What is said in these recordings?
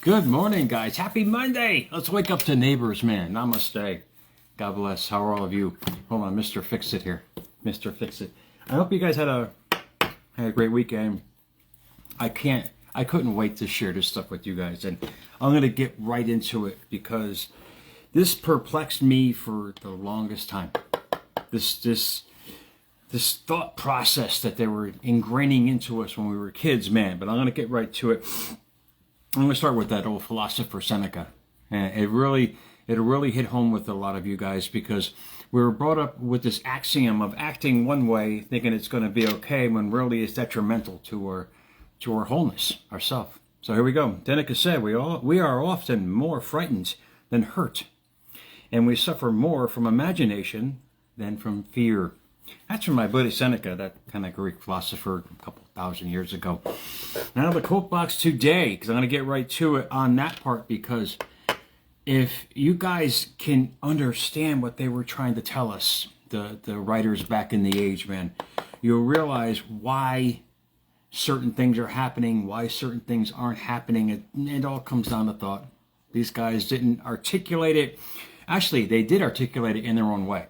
Good morning, guys. Happy Monday. Let's wake up to neighbors, man. Namaste. God bless. How are all of you? Hold on, Mr. Fix-It here. Mr. Fix-It. I hope you guys had a great weekend. I couldn't wait to share this stuff with you guys, and I'm going to get right into it because this perplexed me for the longest time. This thought process that they were ingraining into us when we were kids, man. But I'm going to get right to it. I'm going to start with that old philosopher Seneca. And it really hit home with a lot of you guys because we were brought up with this axiom of acting one way, thinking it's going to be okay, when really it's detrimental to our wholeness, ourself. So here we go. Seneca said, we are often more frightened than hurt, and we suffer more from imagination than from fear. That's from my buddy Seneca, that kind of Greek philosopher a couple thousand years ago. Now the quote box today, because I'm going to get right to it on that part, because if you guys can understand what they were trying to tell us, the writers back in the age, man, you'll realize why certain things are happening, why certain things aren't happening. It all comes down to thought. These guys didn't articulate it. Actually, they did articulate it in their own way,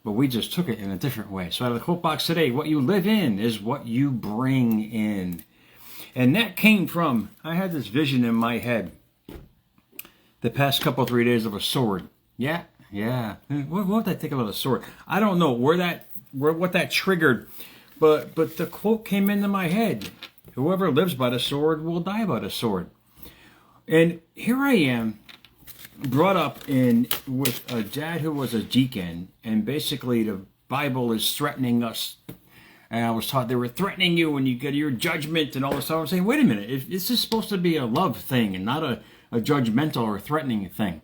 but we just took it in a different way. So out of the quote box today, what you live in is what you bring in. And that came from, I had this vision in my head the past couple, 3 days of a sword. Yeah. What did I think about a sword? I don't know what that triggered, but the quote came into my head. Whoever lives by the sword will die by the sword. And here I am, brought up with a dad who was a deacon, and basically the Bible is threatening us. And I was taught they were threatening you when you get your judgment and all this stuff. I was saying, wait a minute, this is supposed to be a love thing and not a judgmental or threatening thing.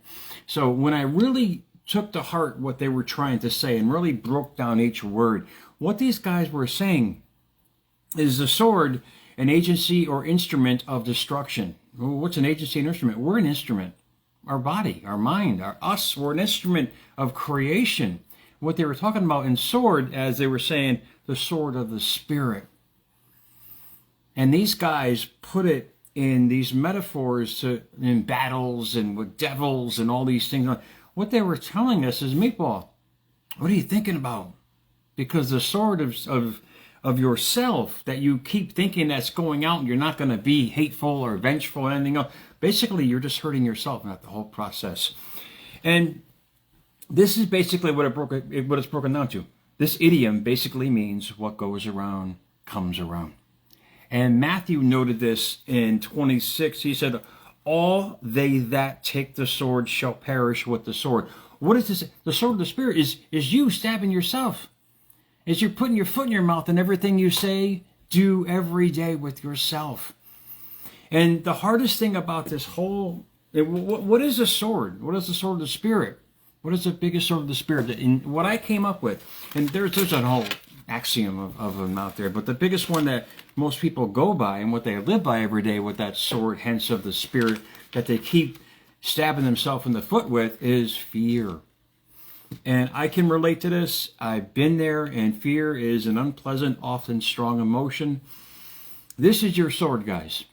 So when I really took to heart what they were trying to say and really broke down each word, what these guys were saying is the sword an agency or instrument of destruction. Well, what's an agency and instrument? We're an instrument. Our body, our mind, we're an instrument of creation. What they were talking about in sword, as they were saying, the sword of the Spirit. And these guys put it in these metaphors in battles and with devils and all these things. What they were telling us is, Meatball, what are you thinking about? Because the sword of yourself that you keep thinking that's going out and you're not going to be hateful or vengeful or anything else, basically you're just hurting yourself, not the whole process. And this is basically what it's broken down to. This idiom basically means what goes around comes around. And Matthew noted this in 26. He said, all they that take the sword shall perish with the sword. What is this? The sword of the Spirit is you stabbing yourself. Is you're putting your foot in your mouth and everything you say, do every day with yourself. And the hardest thing about this whole, what is a sword? What is the sword of the Spirit? What is the biggest sword of the Spirit? And what I came up with, and there's a whole axiom of them out there, but the biggest one that most people go by and what they live by every day with that sword, hence of the Spirit, that they keep stabbing themselves in the foot with, is fear. And I can relate to this. I've been there, and fear is an unpleasant, often strong emotion. This is your sword, guys.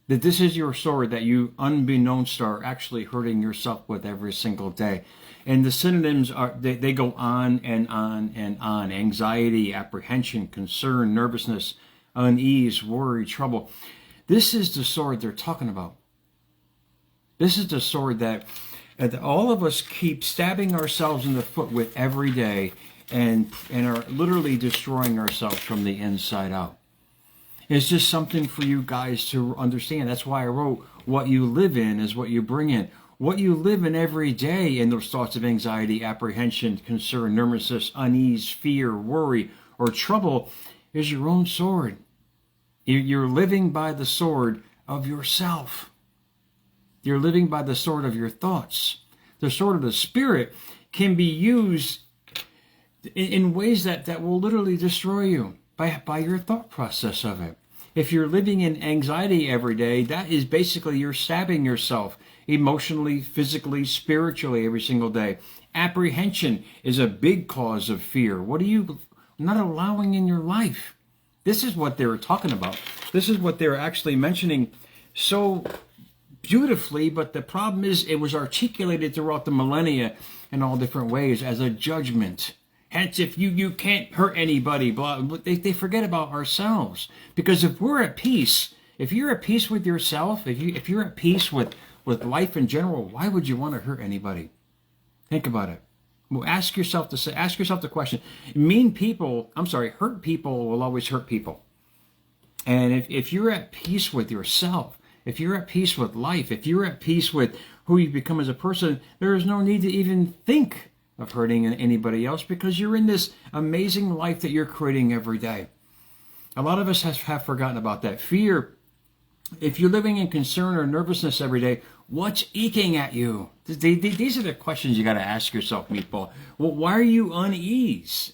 That this is your sword that you, unbeknownst, are actually hurting yourself with every single day. And the synonyms they go on and on and on. Anxiety, apprehension, concern, nervousness, unease, worry, trouble. This is the sword they're talking about. This is the sword that all of us keep stabbing ourselves in the foot with every day and are literally destroying ourselves from the inside out. It's just something for you guys to understand. That's why I wrote, what you live in is what you bring in. What you live in every day in those thoughts of anxiety, apprehension, concern, nervousness, unease, fear, worry, or trouble is your own sword. You're living by the sword of yourself. You're living by the sword of your thoughts. The sword of the Spirit can be used in ways that will literally destroy you by your thought process of it. If you're living in anxiety every day, that is basically you're stabbing yourself emotionally, physically, spiritually every single day. Apprehension is a big cause of fear. What are you not allowing in your life? This is what they were talking about. This is what they're actually mentioning so beautifully, but the problem is it was articulated throughout the millennia in all different ways as a judgment. Hence, if you can't hurt anybody, they forget about ourselves. Because if we're at peace, if you're at peace with yourself, if you're at peace with life in general, why would you want to hurt anybody? Think about it. Well, ask yourself the question. Hurt people will always hurt people. And if you're at peace with yourself, if you're at peace with life, if you're at peace with who you become as a person, there is no need to even think of hurting anybody else, because you're in this amazing life that you're creating every day. A lot of us have forgotten about that. Fear, if you're living in concern or nervousness every day, what's eking at you? These are the questions you got to ask yourself, Meatball. Well, why are you unease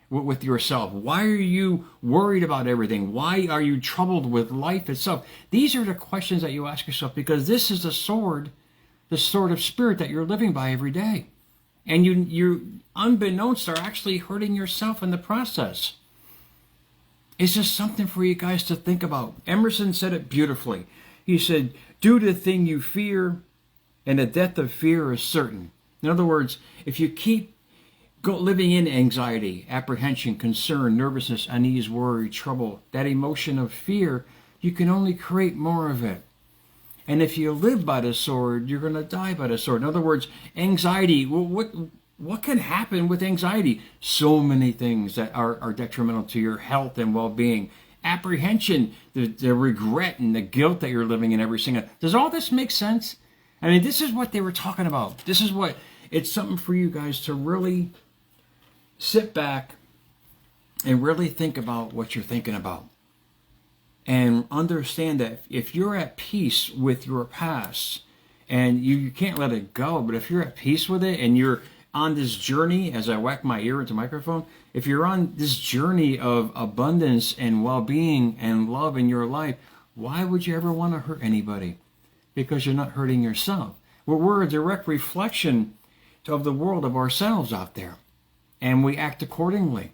with yourself? Why are you worried about everything? Why are you troubled with life itself? These are the questions that you ask yourself, because this is the sword of spirit that you're living by every day. And you unbeknownst, are actually hurting yourself in the process. It's just something for you guys to think about. Emerson said it beautifully. He said, do the thing you fear, and the death of fear is certain. In other words, if you keep living in anxiety, apprehension, concern, nervousness, unease, worry, trouble, that emotion of fear, you can only create more of it. And if you live by the sword, you're going to die by the sword. In other words, anxiety, what can happen with anxiety? So many things that are detrimental to your health and well-being. Apprehension, the regret and the guilt that you're living in every single day. Does all this make sense? I mean, this is what they were talking about. It's something for you guys to really sit back and really think about what you're thinking about. And understand that if you're at peace with your past, and you can't let it go, but if you're at peace with it and you're on this journey, as I whack my ear into the microphone, if you're on this journey of abundance and well-being and love in your life, why would you ever want to hurt anybody? Because you're not hurting yourself. We're a direct reflection of the world, of ourselves out there. And we act accordingly,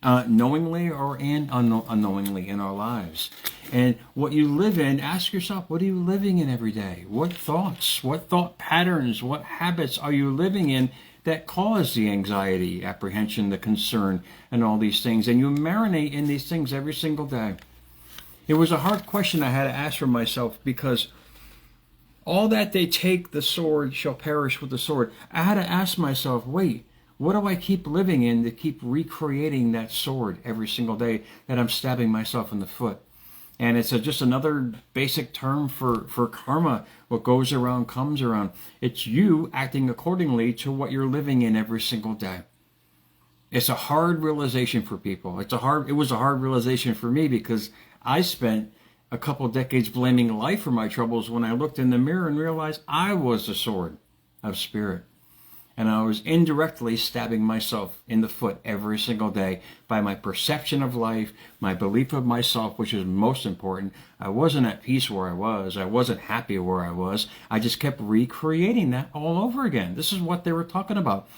knowingly or unknowingly in our lives. And what you live in, ask yourself, what are you living in every day? What thoughts, what thought patterns, what habits are you living in that cause the anxiety, apprehension, the concern, and all these things? And you marinate in these things every single day. It was a hard question I had to ask for myself, because all that they take the sword shall perish with the sword. I had to ask myself, wait, what do I keep living in to keep recreating that sword every single day that I'm stabbing myself in the foot? And it's just another basic term for karma. What goes around comes around. It's you acting accordingly to what you're living in every single day. It's a hard realization for people. It was a hard realization for me, because I spent a couple decades blaming life for my troubles when I looked in the mirror and realized I was the sword of spirit. And I was indirectly stabbing myself in the foot every single day by my perception of life, my belief of myself, which is most important. I wasn't at peace where I was. I wasn't happy where I was. I just kept recreating that all over again. This is what they were talking about.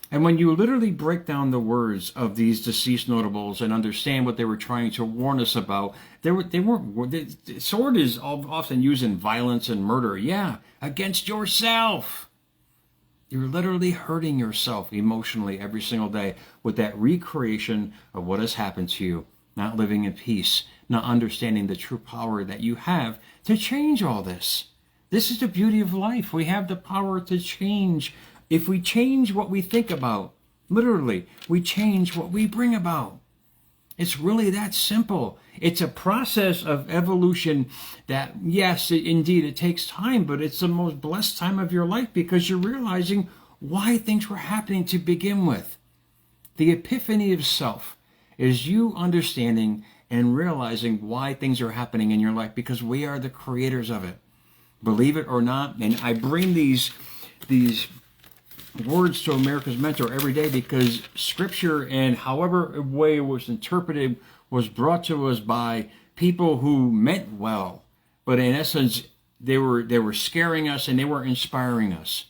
And when you literally break down the words of these deceased notables and understand what they were trying to warn us about, the sword is often used in violence and murder. Yeah, against yourself. You're literally hurting yourself emotionally every single day with that recreation of what has happened to you, not living in peace, not understanding the true power that you have to change all this. This is the beauty of life. We have the power to change. If we change what we think about, literally, we change what we bring about. It's really that simple. It's a process of evolution that, yes, indeed, it takes time, but it's the most blessed time of your life, because you're realizing why things were happening to begin with. The epiphany of self is you understanding and realizing why things are happening in your life, because we are the creators of it. Believe it or not, and I bring these words to America's Mentor every day, because Scripture, and however way it was interpreted, was brought to us by people who meant well, but in essence they were scaring us and they were inspiring us.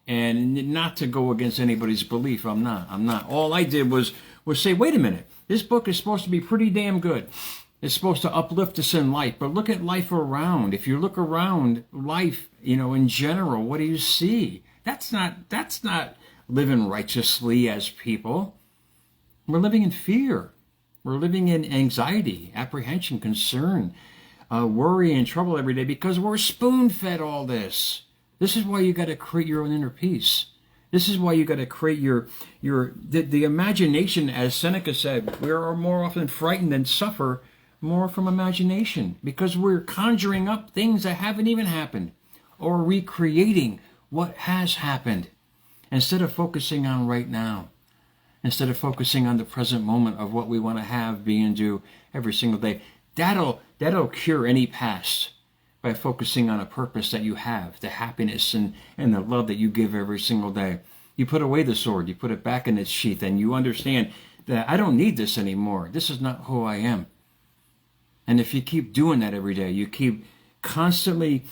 And not to go against anybody's belief, I'm not. All I did was say, wait a minute, this book is supposed to be pretty damn good. It's supposed to uplift us in life, but look at life around. If you look around life, in general, what do you see? That's not living righteously as people. We're living in fear. We're living in anxiety, apprehension, concern, worry, and trouble every day because we're spoon-fed all this. This is why you got to create your own inner peace. This is why you got to create the imagination, as Seneca said. We are more often frightened than suffer more from imagination because we're conjuring up things that haven't even happened or recreating what has happened instead of focusing on right now, instead of focusing on the present moment of what we want to have, be, and do every single day. That'll cure any past by focusing on a purpose that you have, the happiness and the love that you give every single day. You put away the sword, you put it back in its sheath, and you understand that I don't need this anymore. This is not who I am. And if you keep doing that every day, you keep constantly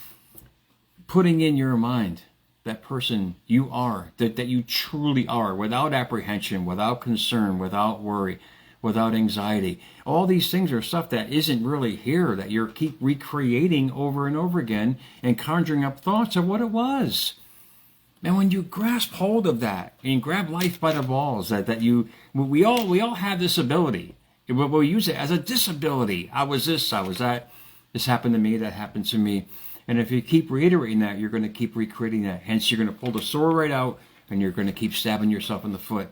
putting in your mind that person you are, that you truly are, without apprehension, without concern, without worry, without anxiety. All these things are stuff that isn't really here, that you keep recreating over and over again and conjuring up thoughts of what it was. And when you grasp hold of that and grab life by the balls, we all have this ability. We'll use it as a disability. I was this, I was that. This happened to me, that happened to me. And if you keep reiterating that, you're going to keep recreating that. Hence, you're going to pull the sword right out and you're going to keep stabbing yourself in the foot.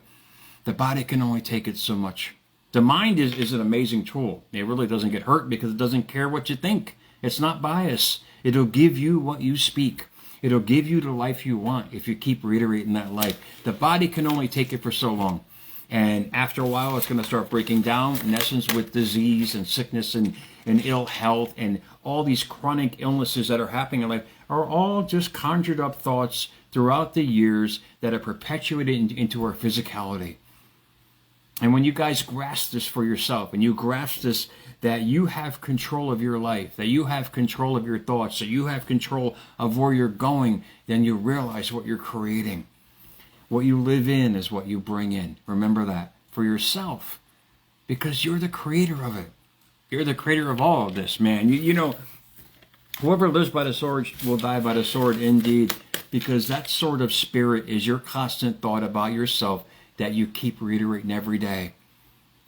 The body can only take it so much. The mind is an amazing tool. It really doesn't get hurt because it doesn't care what you think. It's not biased. It'll give you what you speak. It'll give you the life you want if you keep reiterating that life. The body can only take it for so long. And after a while, it's going to start breaking down, in essence, with disease and sickness and ill health and all these chronic illnesses that are happening in life are all just conjured up thoughts throughout the years that are perpetuated into our physicality. And when you guys grasp this for yourself and you grasp this, that you have control of your life, that you have control of your thoughts, that you have control of where you're going, then you realize what you're creating. What you live in is what you bring in. Remember that for yourself, because you're the creator of it. You're the creator of all of this, man. You know, whoever lives by the sword will die by the sword indeed, because that sword of spirit is your constant thought about yourself that you keep reiterating every day.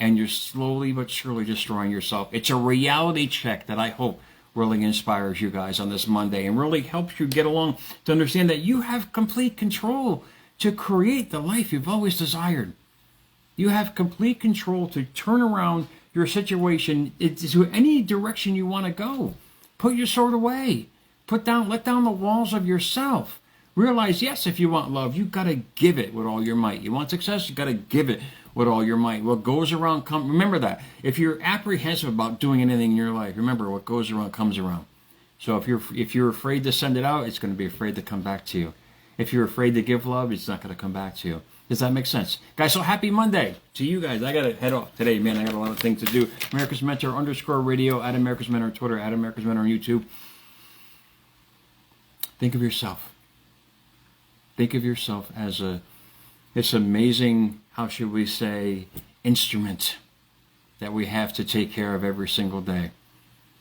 And you're slowly but surely destroying yourself. It's a reality check that I hope really inspires you guys on this Monday and really helps you get along to understand that you have complete control to create the life you've always desired. You have complete control to turn around your situation into any direction you want to go. Put your sword away. Let down the walls of yourself. Realize, yes, if you want love, you've got to give it with all your might. You want success, you've got to give it with all your might. What goes around comes. Remember that. If you're apprehensive about doing anything in your life, remember what goes around comes around. So if you're afraid to send it out, it's going to be afraid to come back to you. If you're afraid to give love, it's not going to come back to you. Does that make sense? Guys, so happy Monday to you guys. I got to head off today, man. I got a lot of things to do. America's Mentor _radio, at America's Mentor on Twitter, at America's Mentor on YouTube. Think of yourself. Think of yourself as this amazing, how should we say, instrument that we have to take care of every single day.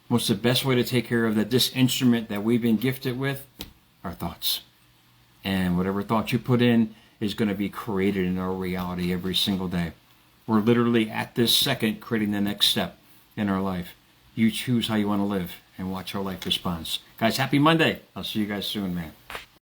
What's the best way to take care of this instrument that we've been gifted with? Our thoughts. And whatever thought you put in is going to be created in our reality every single day. We're literally at this second creating the next step in our life. You choose how you want to live and watch how life responds. Guys, happy Monday. I'll see you guys soon, man.